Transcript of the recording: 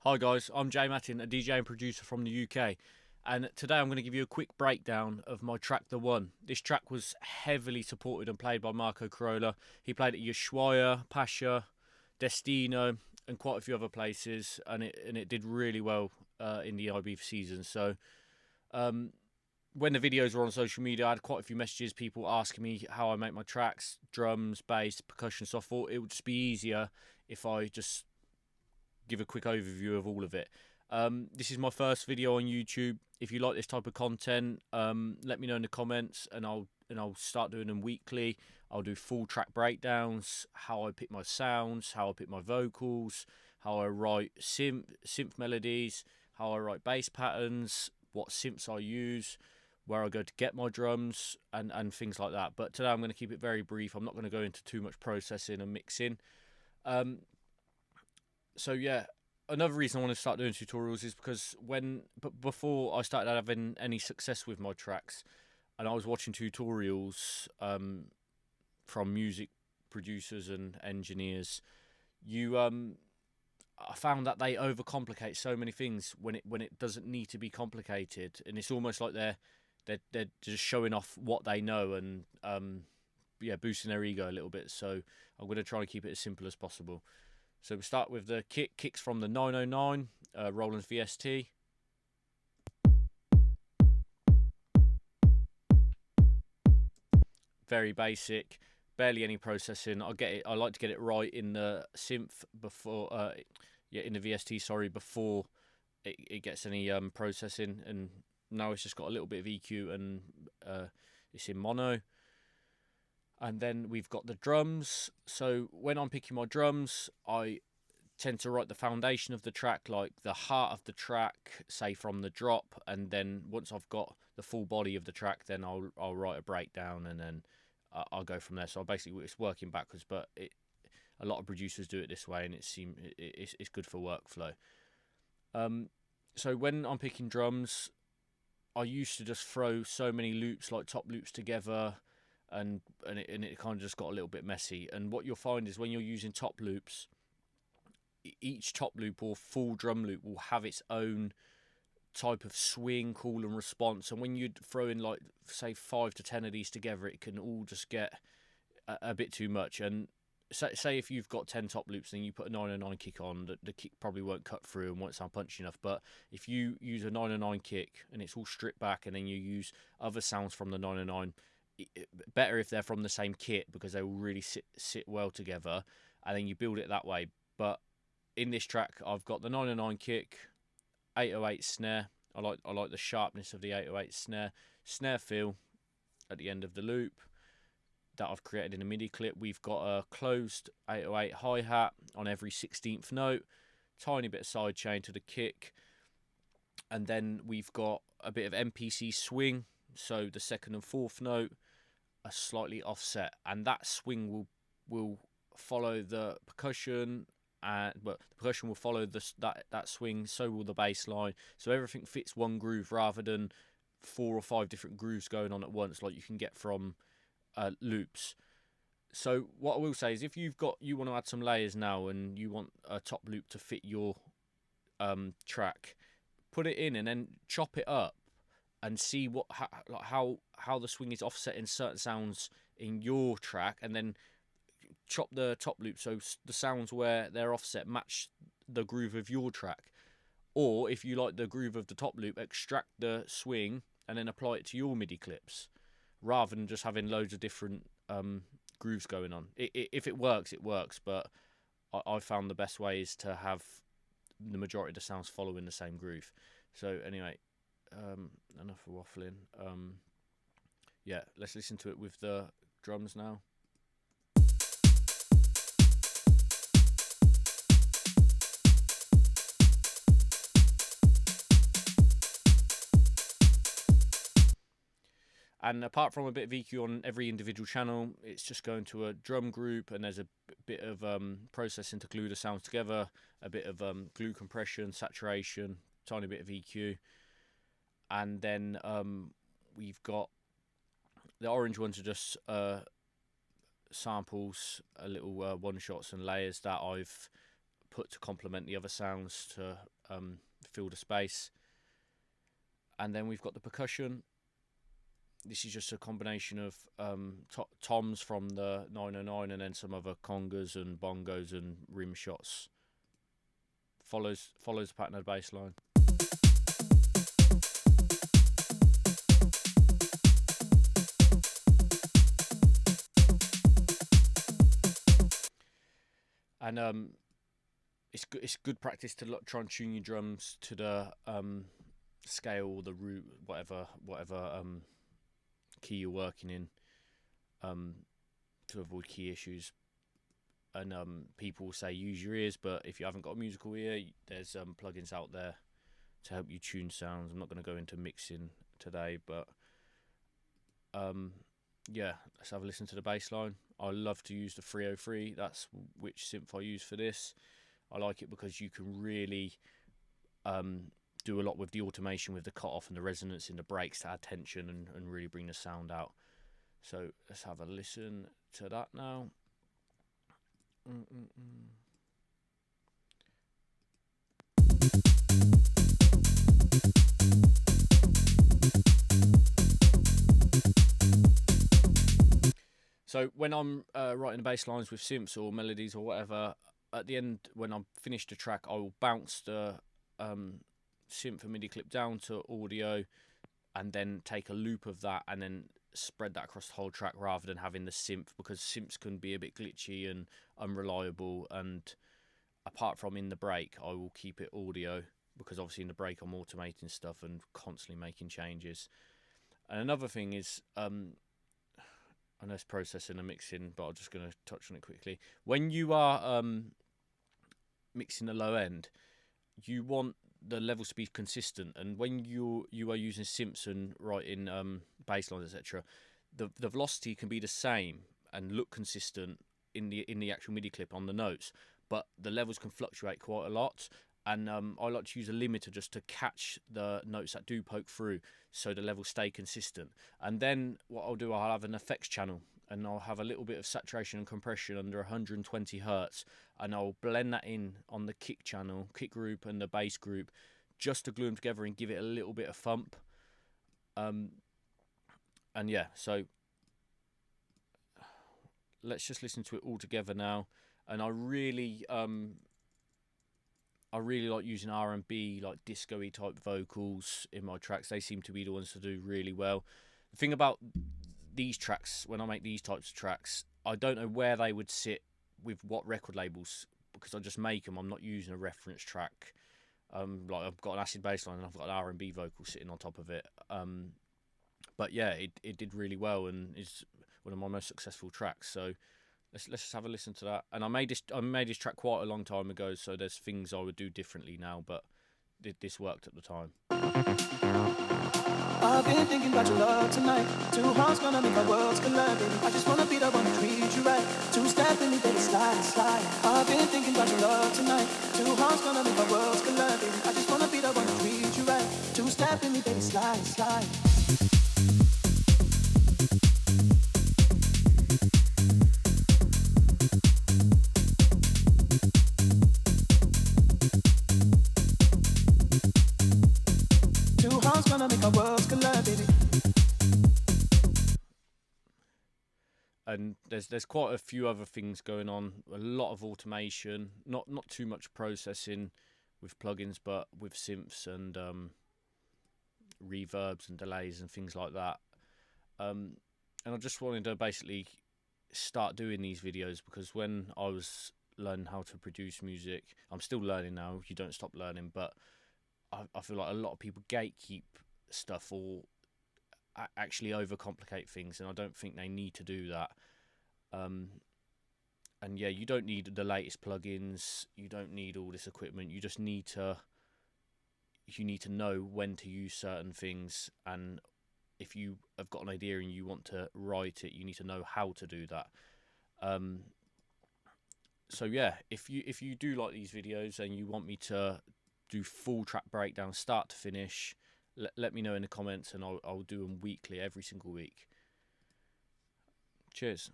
Hi guys, I'm Jay Mattin, a DJ and producer from the UK, and today I'm going to give you a quick breakdown of my track The One. This track was heavily supported and played by Carola. He played at Ushuaia, Pasha, Destino and quite a few other places, and it did really well in the IB season. So when the videos were on social media, I had quite a few messages, people asking me how I make my tracks, drums, bass, percussion, so I thought it would just be easier if I just give a quick overview of all of it. This is my first video on YouTube. If you like this type of content, let me know in the comments, and I'll start doing them weekly. I'll do full track breakdowns, how I pick my sounds, how I pick my vocals, how I write synth melodies, how I write bass patterns, what synths I use, where I go to get my drums, and things like that. But today I'm going to keep it very brief. I'm not going to go into too much processing and mixing. So yeah, another reason I want to start doing tutorials is because before I started having any success with my tracks, and I was watching tutorials from music producers and engineers, I found that they overcomplicate so many things when it doesn't need to be complicated, and it's almost like they're just showing off what they know and boosting their ego a little bit. So I'm going to try and keep it as simple as possible. So we start with the kicks from the 909 Roland's VST. Very basic, barely any processing. I like to get it right in the synth before, in the VST. Sorry, before it gets any processing. And now it's just got a little bit of EQ and it's in mono. And then we've got the drums. So when I'm picking my drums, I tend to write the foundation of the track, like the heart of the track, say from the drop, and then once I've got the full body of the track, then I'll write a breakdown, and then I'll go from there. So basically it's working backwards, but a lot of producers do it this way, and it's good for workflow. So when I'm picking drums, I used to just throw so many loops, like top loops together, and it kind of just got a little bit messy. And what you'll find is when you're using top loops, each top loop or full drum loop will have its own type of swing, call and response, and when you throw in, like, say 5 to 10 of these together, it can all just get a bit too much. And say if you've got 10 top loops and you put a 909 kick on, the kick probably won't cut through and won't sound punchy enough. But if you use a 909 kick and it's all stripped back, and then you use other sounds from the 909, better if they're from the same kit, because they will really sit well together, and then you build it that way. But in this track, I've got the 909 kick, 808 snare. I like the sharpness of the 808 snare feel at the end of the loop that I've created in a MIDI clip. We've got a closed 808 hi-hat on every 16th note, tiny bit of side chain to the kick, and then we've got a bit of MPC swing, so the second and fourth note are slightly offset, and that swing will follow the percussion, but the percussion will follow that swing, so will the bass line, so everything fits one groove rather than 4 or 5 different grooves going on at once like you can get from loops. So what I will say is, if you want to add some layers now and you want a top loop to fit your track, put it in and then chop it up and see how the swing is offsetting certain sounds in your track, and then chop the top loop so the sounds where they're offset match the groove of your track. Or if you like the groove of the top loop, extract the swing and then apply it to your MIDI clips, rather than just having loads of different grooves going on. If it works, it works, but I found the best way is to have the majority of the sounds following the same groove. So anyway, enough of waffling. Yeah, let's listen to it with the drums now. And apart from a bit of EQ on every individual channel, it's just going to a drum group, and there's a bit of processing to glue the sounds together, a bit of glue compression, saturation, tiny bit of EQ. And then we've got the orange ones are just samples, a little one-shots and layers that I've put to complement the other sounds to fill the space. And then we've got the percussion. This is just a combination of toms from the 909 and then some other congas and bongos and rim shots. Follows the pattern of the bass line. And it's good practice to try and tune your drums to the scale or the root, whatever key you're working in, to avoid key issues. And people will say use your ears, but if you haven't got a musical ear, there's plugins out there to help you tune sounds. I'm not going to go into mixing today, but yeah, let's have a listen to the bass line. I love to use the 303. That's which synth I use for this. I like it because you can really do a lot with the automation, with the cut-off and the resonance in the breaks to add tension and really bring the sound out. So let's have a listen to that now. So when I'm writing bass lines with synths or melodies or whatever, at the end, when I'm finished a track, I will bounce the synth and MIDI clip down to audio and then take a loop of that and then spread that across the whole track rather than having the synth, because synths can be a bit glitchy and unreliable. And apart from in the break, I will keep it audio, because obviously in the break I'm automating stuff and constantly making changes. And another thing is, I know it's processing and mixing, but I'm just going to touch on it quickly. When you are mixing the low end, you want the levels to be consistent, and when you are using synths and writing bass lines, etc., the velocity can be the same and look consistent in the actual MIDI clip on the notes, but the levels can fluctuate quite a lot. And I like to use a limiter just to catch the notes that do poke through, so the levels stay consistent. And then what I'll do, I'll have an effects channel, and I'll have a little bit of saturation and compression under 120 hertz, and I'll blend that in on the kick channel, kick group and the bass group, just to glue them together and give it a little bit of thump. And yeah, so let's just listen to it all together now. And I really like using R&B, like disco-y type vocals in my tracks. They seem to be the ones to do really well. The thing about these tracks, when I make these types of tracks, I don't know where they would sit with what record labels, because I just make them. I'm not using a reference track. Like I've got an acid bass line and I've got an R&B vocal sitting on top of it. But yeah, it did really well and is one of my most successful tracks. So let's just have a listen to that. And I made this track quite a long time ago, so there's things I would do differently now, but this worked at the time. I've been thinking about your love tonight. Two hearts gonna make our worlds collide, baby. I just wanna be the one to treat you right. Two-step in me, baby, slide, slide. I've been thinking about your love tonight. Two hearts gonna make our worlds collide, baby. I just wanna be the one to treat you right. Two-step in me, baby, slide, slide. And there's quite a few other things going on. A lot of automation, not too much processing with plugins, but with synths and reverbs and delays and things like that. And I just wanted to basically start doing these videos, because when I was learning how to produce music, I'm still learning now. You don't stop learning, but I feel like a lot of people gatekeep stuff or actually overcomplicate things, and I don't think they need to do that. And yeah, you don't need the latest plugins, you don't need all this equipment. You just need to know when to use certain things, and if you have got an idea and you want to write it, you need to know how to do that. So yeah, if you do like these videos and you want me to do full track breakdown start to finish, let me know in the comments, and I'll do them weekly, every single week. Cheers.